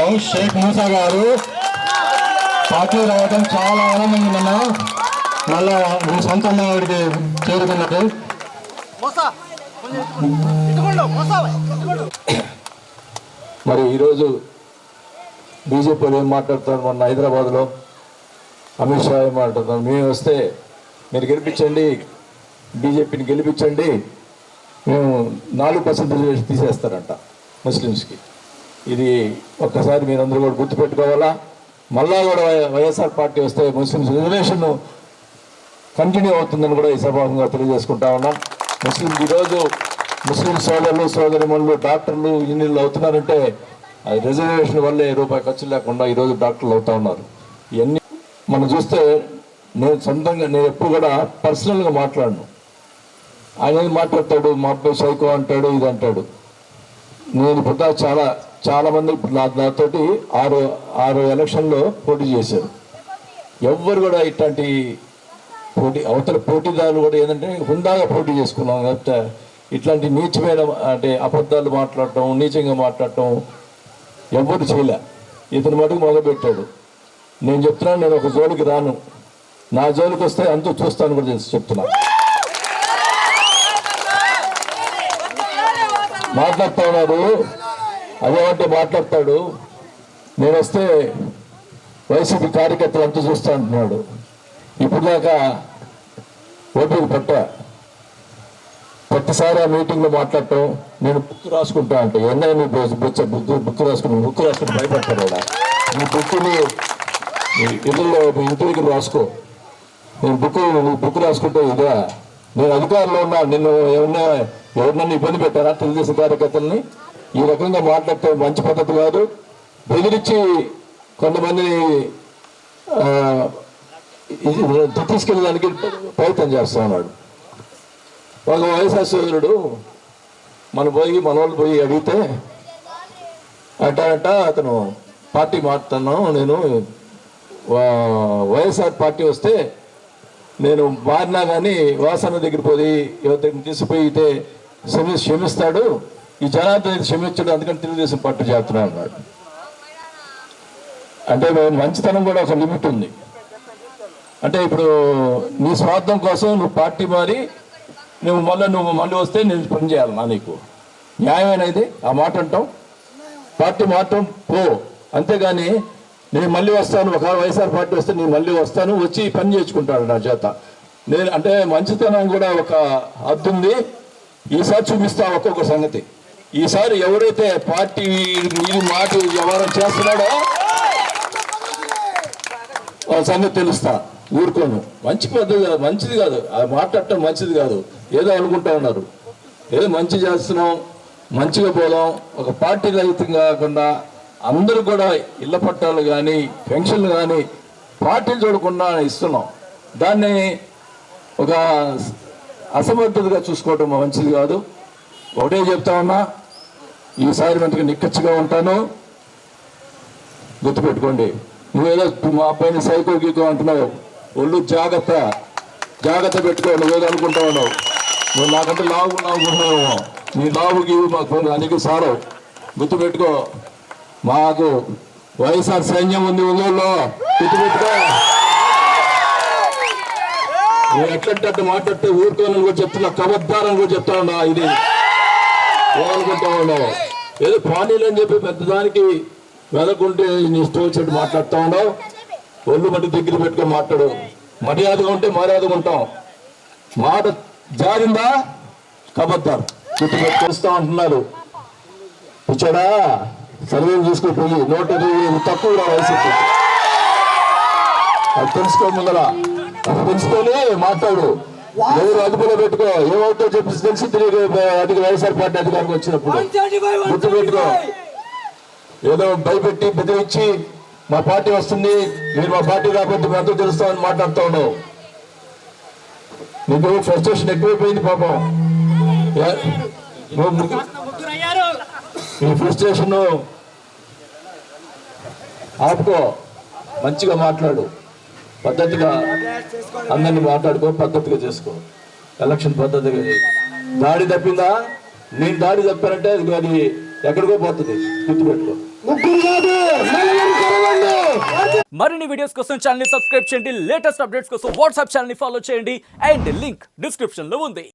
ఉన్నాం. షేక్ మూసా గారు పార్టీ రావడం చాలా ఆనందంగా ఉన్నా. మళ్ళా మీ సొంత వాడికి చేరుకున్నట్టు. మరి ఈరోజు బీజేపీలో ఏం మాట్లాడుతున్నారు? మొన్న హైదరాబాద్లో అమిత్ షా ఏం మాట్లాడుతున్నారు? మేము వస్తే మీరు గెలిపించండి, బీజేపీని గెలిపించండి, మేము 4% రిజర్వేషన్ తీసేస్తారంట ముస్లిమ్స్కి. ఇది ఒక్కసారి మీరందరూ కూడా గుర్తుపెట్టుకోవాలా. మళ్ళా కూడా వైఎస్ఆర్ పార్టీ వస్తే ముస్లిమ్స్ రిజర్వేషన్ కంటిన్యూ అవుతుందని కూడా ఈ సభాముఖంగా తెలియజేసుకుంటా ఉన్నాం. ఈరోజు ముస్లిం సోదరులు సోదరిమణులు డాక్టర్లు ఇంజనీర్లు అవుతున్నారంటే అది రిజర్వేషన్ వల్లే రూపాయి ఖర్చు లేకుండా ఈరోజు డాక్టర్లు అవుతా ఉన్నారు. ఇవన్నీ మనం చూస్తే నేను ఎప్పుడు కూడా పర్సనల్గా మాట్లాడను. ఆయన మాట్లాడతాడు, మా అబ్బాయి సైకో అంటాడు, ఇది అంటాడు. నేను ఇప్పుడు చాలా మంది నాతోటి ఆరు ఎలక్షన్లో పోటీ చేశారు. ఎవ్వరు కూడా ఇట్లాంటి అవతల పోటీదారులు కూడా ఏంటంటే హుందాగా పోటీ చేసుకున్నాం. కాబట్టి ఇట్లాంటి నీచమైన అంటే అబద్ధాలు మాట్లాడటం, నీచంగా మాట్లాడటం ఎవ్వరు చేయలే. ఇతని మటుకు మొదలుపెట్టాడు. నేను చెప్తున్నాను, నేను ఒక జోలికి రాను. నా జోలికి వస్తే అంతా చూస్తాను కూడా తెలిసి చెప్తున్నా. మాట్లాడుతూ ఉన్నాడు, అదేమంటే మాట్లాడతాడు. నేను వస్తే వైసీపీ కార్యకర్తలు అంతా చూస్తా అంటున్నాడు. ఇప్పుడు దాకా ఓపిక ప్రతిసారి ఆ మీటింగ్లో మాట్లాడటం, నేను బుక్ రాసుకుంటా అంటే ఎన్నైనా బుక్ రాసుకుని భయపడతాడు. కూడా నీ బుక్ని ఇళ్ళలో మీ ఇంటి దగ్గర రాసుకో. నేను బుక్ రాసుకుంటే ఇదే. నేను అధికారంలో ఉన్నా, నిన్ను ఎవరినన్నా ఇబ్బంది పెట్టారా తెలుగుదేశం కార్యకర్తలని? ఈ రకంగా మాట్లాడితే మంచి పద్ధతి కాదు. బెదిరించి కొంతమందిని తీసుకెళ్ళడానికి ప్రయత్నం చేస్తా ఉన్నాడు. ఒక వైఎస్ఆర్ సోదరుడు మన వాళ్ళు పోయి అడిగితే అంట అతను పార్టీ మారుతున్నాను, నేను వైఎస్ఆర్ పార్టీ వస్తే నేను మారినా కానీ వాసన దగ్గర పోయి ఎవరిని తీసుకుపోయితే క్షమిస్తాడు, ఈ జనార్దన్ క్షమించాడు, అందుకని తెలుగుదేశం పార్టీ చేస్తున్నా అన్నాడు. అంటే మంచితనం కూడా ఒక లిమిట్ ఉంది. అంటే ఇప్పుడు నీ స్వార్థం కోసం నువ్వు పార్టీ మారి నువ్వు మళ్ళీ వస్తే నేను పని చేయాలన్నా? నీకు న్యాయమైన ఇది ఆ మాట అంటాం? పార్టీ మారటం పో, అంతేగాని నేను మళ్ళీ వస్తాను, ఒక వైఎస్ఆర్ పార్టీ వస్తే నేను మళ్ళీ వస్తాను, వచ్చి పని చేసుకుంటాను నా చేత. నేను అంటే మంచితనం కూడా ఒక హద్దు ఉంది. ఈసారి చూపిస్తా ఒక్కొక్క సంగతి. ఈసారి ఎవరైతే పార్టీ మాట వ్యవహారం చేస్తున్నాడో వాళ్ళ సంగతి తెలుస్తా, ఊరుకోను. మంచి పద్ధతి కాదు, మంచిది కాదు, అది మాట్లాడటం మంచిది కాదు. ఏదో అనుకుంటా ఉన్నారు, ఏదో మంచి చేస్తున్నాం, మంచిగా పోదాం. ఒక పార్టీ రహితం కాకుండా అందరూ కూడా ఇళ్ల పట్టాలు కానీ పెన్షన్లు కానీ పార్టీలు చూడకుండా ఇస్తున్నాం. దాన్ని ఒక అసమర్థతగా చూసుకోవటం మంచిది కాదు. ఒకటే చెప్తా ఉన్నా, ఈసారి మనకి నిక్కచ్చిగా ఉంటాను, గుర్తుపెట్టుకోండి. నువ్వేదో మా అబ్బాయిని సైకో గీకో అంటున్నావు, ఒళ్ళు జాగ్రత్త పెట్టుకో. నువ్వేదో అనుకుంటా ఉన్నావు, నువ్వు నాకంటే లావుకుంటున్నావు, నీ లావు గీవు మాకు అనికి సారవు. గుర్తుపెట్టుకో, మాకు వైఎస్ఆర్ సైన్యం ఉంది ఒంగోలులో, గుర్తుపెట్టుకో. నువ్వు ఎట్లంటే మాట్లాడితే ఊరుకోనని కూడా చెప్తున్నా, కబద్దారని కూడా చెప్తా ఉన్నా. ఇది ఏమనుకుంటా ఉన్నావు? ఏదో పానీలు అని చెప్పి పెద్దదానికి వెదకుంటే నీ స్టోర్ చెట్టు మాట్లాడుతూ ఉన్నావు. ఒళ్ళు మట్టి దగ్గర పెట్టుకొని మాట్లాడు. మర్యాదగా ఉంటే మర్యాదగా ఉంటాం. మాట జారిందా కబద్దారు గుర్తుపెట్టుకొస్తా అంటున్నారు. కూర్చోడా సర్వేలు చూసుకుపోయి 120 తక్కువ వయసు అది తెలుసుకో. ముందర అది తెలుసుకొని మాట్లాడు. ఎవరు అదుపులో పెట్టుకో. ఏమవుతో చెప్పి తెలిసి తిరిగి అధిక వైఎస్ఆర్ పార్టీ అధికారికి వచ్చినప్పుడు గుర్తుపెట్టుకో. ఏదో భయపెట్టి బెదిరించి మా పార్టీ వస్తుంది, మీరు మా పార్టీ రాకపోతే మేము అందరూ తెలుస్తామని మాట్లాడుతూ ఉన్నావు. నీకు ఫ్రస్ట్రేషన్ ఎక్కువైపోయింది పాపం. నీ ఫ్రస్ట్రేషన్ ఆపుకో, మంచిగా మాట్లాడు, పద్ధతిగా అందరినీ మాట్లాడుకో, పద్ధతిగా చేసుకో, ఎలక్షన్ పద్ధతిగా చేయి. దాడి తప్పిందా? నేను దాడి తప్పానంటే అది ఎక్కడికో పోతుంది, గుర్తుపెట్టుకో. మరిన్ని వీడియోస్ కోసం ఛానల్ ని సబ్స్క్రైబ్ చేయండి, లేటెస్ట్ అప్డేట్స్ కోసం వాట్సాప్ ఛానల్ ని ఫాలో చేయండి అండ్ లింక్ డిస్క్రిప్షన్ లో ఉంది.